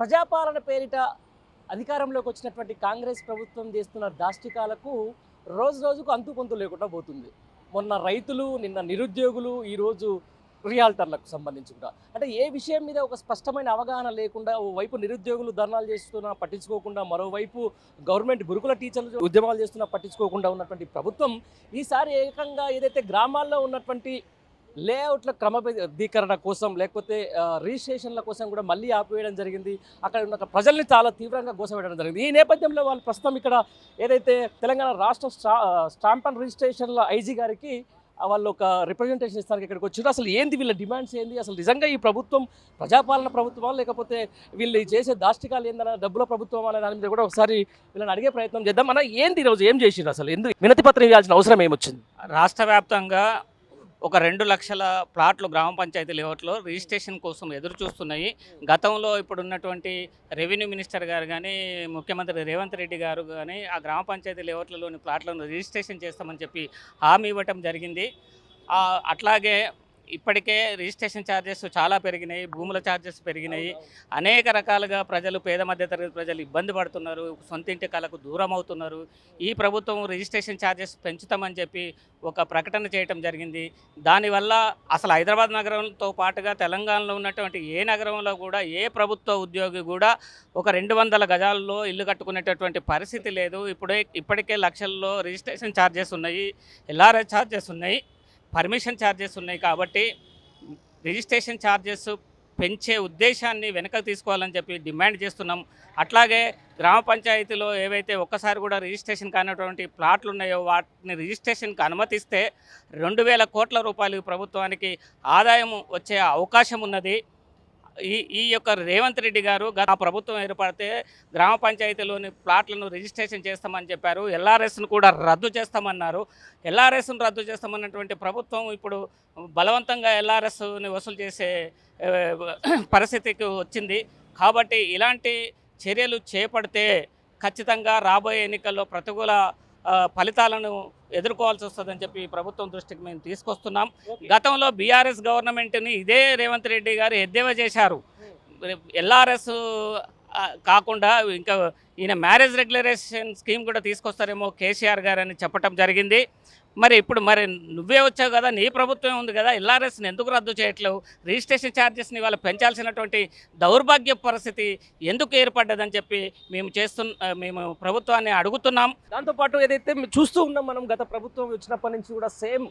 ప్రజాపాలన పేరిట అధికారంలోకి వచ్చినటువంటి కాంగ్రెస్ ప్రభుత్వం చేస్తున్న దాష్టికాలకు రోజు రోజుకు అంతు పొంతు లేకుండా పోతుంది. మొన్న రైతులు, నిన్న నిరుద్యోగులు, ఈరోజు రియాల్టర్లకు సంబంధించి కూడా అంటే ఏ విషయం మీద ఒక స్పష్టమైన అవగాహన లేకుండా ఓవైపు నిరుద్యోగులు ధర్నాలు చేస్తున్నా పట్టించుకోకుండా, మరోవైపు గవర్నమెంట్ గురుకుల టీచర్లు ఉద్యమాలు చేస్తున్నా పట్టించుకోకుండా ఉన్నటువంటి ప్రభుత్వం ఈసారి ఏకంగా ఏదైతే గ్రామాల్లో ఉన్నటువంటి లేఅవుట్ల క్రమబద్ధీకరణ కోసం లేకపోతే రిజిస్ట్రేషన్ల కోసం కూడా మళ్ళీ ఆపివేయడం జరిగింది. అక్కడ ఉన్న ప్రజల్ని చాలా తీవ్రంగా గోసపెట్టడం జరిగింది. ఈ నేపథ్యంలో వాళ్ళు ప్రస్తుతం ఇక్కడ ఏదైతే తెలంగాణ రాష్ట్ర స్టాంప్ అండ్ రిజిస్ట్రేషన్ల ఐజీ గారికి వాళ్ళు ఒక రిప్రజెంటేషన్ ఇస్తారు. ఇక్కడికి వచ్చారు. అసలు ఏంది వీళ్ళ డిమాండ్స్ ఏంది, అసలు నిజంగా ఈ ప్రభుత్వం ప్రజాపాలన ప్రభుత్వమా లేకపోతే వీళ్ళు చేసే దాష్టికాలు ఏందన్న డబ్బుల ప్రభుత్వం అనే దాని మీద కూడా ఒకసారి వీళ్ళని అడిగే ప్రయత్నం చేద్దాం. మన ఏంది ఈరోజు ఏం చేసిండ్రు, అసలు ఎందుకు వినతి పత్రం ఇవ్వాల్సిన అవసరం ఏమొచ్చింది? రాష్ట్ర వ్యాప్తంగా ఒక 2 లక్షల ప్లాట్లు గ్రామ పంచాయతీ లేఅవుట్లో రిజిస్ట్రేషన్ కోసం ఎదురు చూస్తున్నాయి. గతంలో ఇప్పుడున్నటువంటి రెవెన్యూ మినిస్టర్ గారు కానీ, ముఖ్యమంత్రి రేవంత్ రెడ్డి గారు కానీ ఆ గ్రామ పంచాయతీ లేఅవుట్లలోని ప్లాట్లను రిజిస్ట్రేషన్ చేస్తామని చెప్పి హామీ ఇవ్వటం జరిగింది. అట్లాగే ఇప్పటికే రిజిస్ట్రేషన్ ఛార్జెస్ చాలా పెరిగినాయి, భూముల ఛార్జెస్ పెరిగినాయి. అనేక రకాలుగా ప్రజలు, పేద మధ్యతరగతి ప్రజలు ఇబ్బంది పడుతున్నారు, సొంత ఇంటి కళకు దూరం అవుతున్నారు. ఈ ప్రభుత్వం రిజిస్ట్రేషన్ ఛార్జెస్ పెంచుతామని చెప్పి ఒక ప్రకటన చేయటం జరిగింది. దానివల్ల అసలు హైదరాబాద్ నగరంతో పాటుగా తెలంగాణలో ఉన్నటువంటి ఏ నగరంలో కూడా ఏ ప్రభుత్వ ఉద్యోగి కూడా ఒక 200 గజాల్లో ఇల్లు కట్టుకునేటటువంటి పరిస్థితి లేదు. ఇప్పటికే లక్షల్లో రిజిస్ట్రేషన్ ఛార్జెస్ ఉన్నాయి, ఎల్ఆర్ఎస్ ఛార్జెస్ ఉన్నాయి, పర్మిషన్ ఛార్జెస్ ఉన్నాయి. కాబట్టి రిజిస్ట్రేషన్ ఛార్జెస్ పెంచే ఉద్దేశాన్ని వెనక్కి తీసుకోవాలని చెప్పి డిమాండ్ చేస్తున్నాం. అట్లాగే గ్రామ పంచాయతీలో ఏవైతే ఒక్కసారి కూడా రిజిస్ట్రేషన్ కానటువంటి ప్లాట్లు ఉన్నాయో వాటిని రిజిస్ట్రేషన్కి అనుమతిస్తే 2000 కోట్ల రూపాయలు ప్రభుత్వానికి ఆదాయం వచ్చే అవకాశం ఉన్నది. ఈ యొక్క రేవంత్ రెడ్డి గారు గత ప్రభుత్వం ఏర్పడితే గ్రామ పంచాయతీలోని ప్లాట్లను రిజిస్ట్రేషన్ చేస్తామని చెప్పారు. ఎల్ఆర్ఎస్ను కూడా రద్దు చేస్తామన్నారు. ఎల్ఆర్ఎస్ను రద్దు చేస్తామన్నటువంటి ప్రభుత్వం ఇప్పుడు బలవంతంగా ఎల్ఆర్ఎస్ని వసూలు చేసే పరిస్థితికి వచ్చింది. కాబట్టి ఇలాంటి చర్యలు చేపడితే ఖచ్చితంగా రాబోయే ఎన్నికల్లో ప్రతికూల ఫలితాలను ఎదుర్కోవాల్సి వస్తుందని చెప్పి ప్రభుత్వం దృష్టికి మేము తీసుకొస్తున్నాం. గతంలో బీఆర్ఎస్ గవర్నమెంట్ని ఇదే రేవంత్ రెడ్డి గారు ఎద్దేవా చేశారు. ఎల్ఆర్ఎస్ కాకుండా ఇంకా ఈయన మ్యారేజ్ రెగ్యులరేషన్ స్కీమ్ కూడా తీసుకొస్తారేమో కేసీఆర్ గారు అని చెప్పడం జరిగింది. మరి ఇప్పుడు నువ్వే వచ్చావు కదా, నీ ప్రభుత్వం ఉంది కదా, ఎల్ఆర్ఎస్ని ఎందుకు రద్దు చేయట్లేవు? రిజిస్ట్రేషన్ ఛార్జెస్ని వాళ్ళు పెంచాల్సినటువంటి దౌర్భాగ్య పరిస్థితి ఎందుకు ఏర్పడ్డదని చెప్పి మేము ప్రభుత్వాన్ని అడుగుతున్నాం. దాంతోపాటు ఏదైతే చూస్తూ ఉన్నాం మనం, గత ప్రభుత్వం వచ్చినప్పటి నుంచి కూడా సేమ్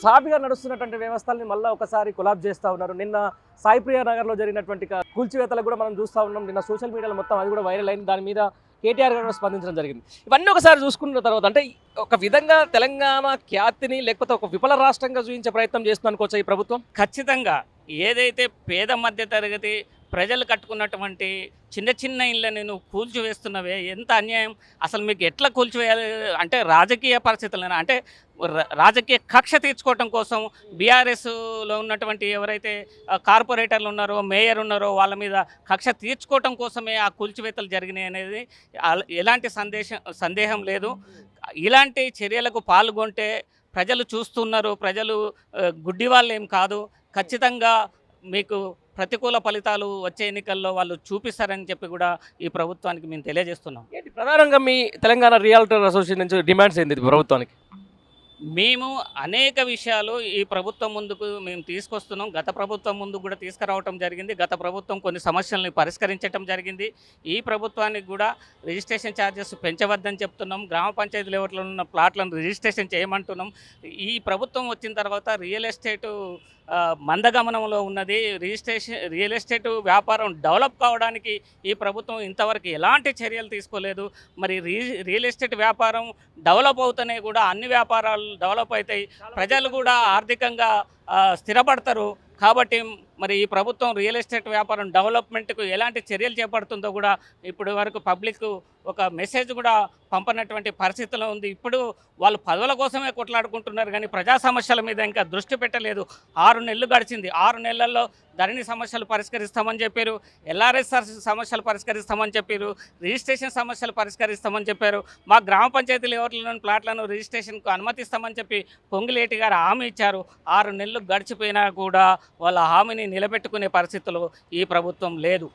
సాఫీగా నడుస్తున్నటువంటి వ్యవస్థల్ని మళ్ళీ ఒకసారి కొలాబ్ చేస్తూ ఉన్నారు. నిన్న సాయిప్రియ నగర్లో జరిగినటువంటి కూల్చివేతలకు కూడా మనం చూస్తూ ఉన్నాం. నిన్న సోషల్ మీడియాలో మొత్తం అది కూడా వైరల్ అయింది. దాని మీద కేటీఆర్ గారు స్పందించడం జరిగింది. ఇవన్నీ ఒకసారి చూసుకున్న తర్వాత అంటే ఒక విధంగా తెలంగాణ ఖ్యాతిని లేకపోతే ఒక విఫల రాష్ట్రంగా చూపించే ప్రయత్నం చేస్తుంది అనుకోవచ్చు ఈ ప్రభుత్వం. ఖచ్చితంగా ఏదైతే పేద మధ్య తరగతి ప్రజలు కట్టుకున్నటువంటి చిన్న చిన్న ఇళ్ళని నువ్వు కూల్చివేస్తున్నవే, ఎంత అన్యాయం! అసలు మీకు ఎట్లా కూల్చివేయాలి అంటే రాజకీయ పరిస్థితులను, అంటే రాజకీయ కక్ష తీర్చుకోవటం కోసం బీఆర్ఎస్లో ఉన్నటువంటి ఎవరైతే కార్పొరేటర్లు ఉన్నారో, మేయర్ ఉన్నారో వాళ్ళ మీద కక్ష తీర్చుకోవటం కోసమే ఆ కూల్చివేతలు జరిగినాయి అనేది ఎలాంటి సందేహం లేదు. ఇలాంటి చర్యలకు పాల్గొంటే ప్రజలు చూస్తున్నారు, ప్రజలు గుడ్డి వాళ్ళు ఏం కాదు. ఖచ్చితంగా మీకు ప్రతికూల ఫలితాలు వచ్చే ఎన్నికల్లో వాళ్ళు చూపిస్తారని చెప్పి కూడా ఈ ప్రభుత్వానికి మేము తెలియజేస్తున్నాం. ప్రధానంగా మీ తెలంగాణ రియల్టర్ అసోసియేషన్ నుంచి డిమాండ్స్ ఏంది ప్రభుత్వానికి? మేము అనేక విషయాలు ఈ ప్రభుత్వం ముందుకు మేము తీసుకొస్తున్నాం. గత ప్రభుత్వం ముందుకు కూడా తీసుకురావటం జరిగింది. గత ప్రభుత్వం కొన్ని సమస్యలను పరిష్కరించడం జరిగింది. ఈ ప్రభుత్వానికి కూడా రిజిస్ట్రేషన్ ఛార్జెస్ పెంచవద్దని చెప్తున్నాం. గ్రామ పంచాయతీ లెవెల్లో ఉన్న ప్లాట్లను రిజిస్ట్రేషన్ చేయమంటున్నాం. ఈ ప్రభుత్వం వచ్చిన తర్వాత రియల్ ఎస్టేటు మందగమనంలో ఉన్నది. రియల్ ఎస్టేట్ వ్యాపారం డెవలప్ కావడానికి ఈ ప్రభుత్వం ఇంతవరకు ఎలాంటి చర్యలు తీసుకోలేదు. మరి రియల్ ఎస్టేట్ వ్యాపారం డెవలప్ అవుతూనే కూడా అన్ని వ్యాపారాలు డెవలప్ అవుతాయి, ప్రజలు కూడా ఆర్థికంగా స్థిరపడతారు. కాబట్టి మరి ఈ ప్రభుత్వం రియల్ ఎస్టేట్ వ్యాపారం డెవలప్మెంట్కు ఎలాంటి చర్యలు చేపడుతుందో కూడా ఇప్పటి వరకు పబ్లిక్ ఒక మెసేజ్ కూడా పంపనటువంటి పరిస్థితిలో ఉంది. ఇప్పుడు వాళ్ళు పదవుల కోసమే కొట్లాడుకుంటున్నారు కానీ ప్రజా సమస్యల మీద ఇంకా దృష్టి పెట్టలేదు. 6 నెలలు గడిచింది. 6 నెలల్లో ధరణి సమస్యలు పరిష్కరిస్తామని చెప్పారు, ఎల్ఆర్ఎస్ సమస్యలు పరిష్కరిస్తామని చెప్పారు, రిజిస్ట్రేషన్ సమస్యలు పరిష్కరిస్తామని చెప్పారు. మా గ్రామ పంచాయతీ లెవెల్లోని ప్లాట్లను రిజిస్ట్రేషన్కు అనుమతిస్తామని చెప్పి పొంగిలేటి గారు హామీ ఇచ్చారు. 6 నెలలు గడిచిపోయినా కూడా వాళ్ళ హామీని నిలబెట్టుకునే పరిస్థితులు ఈ ప్రభుత్వం లేదు.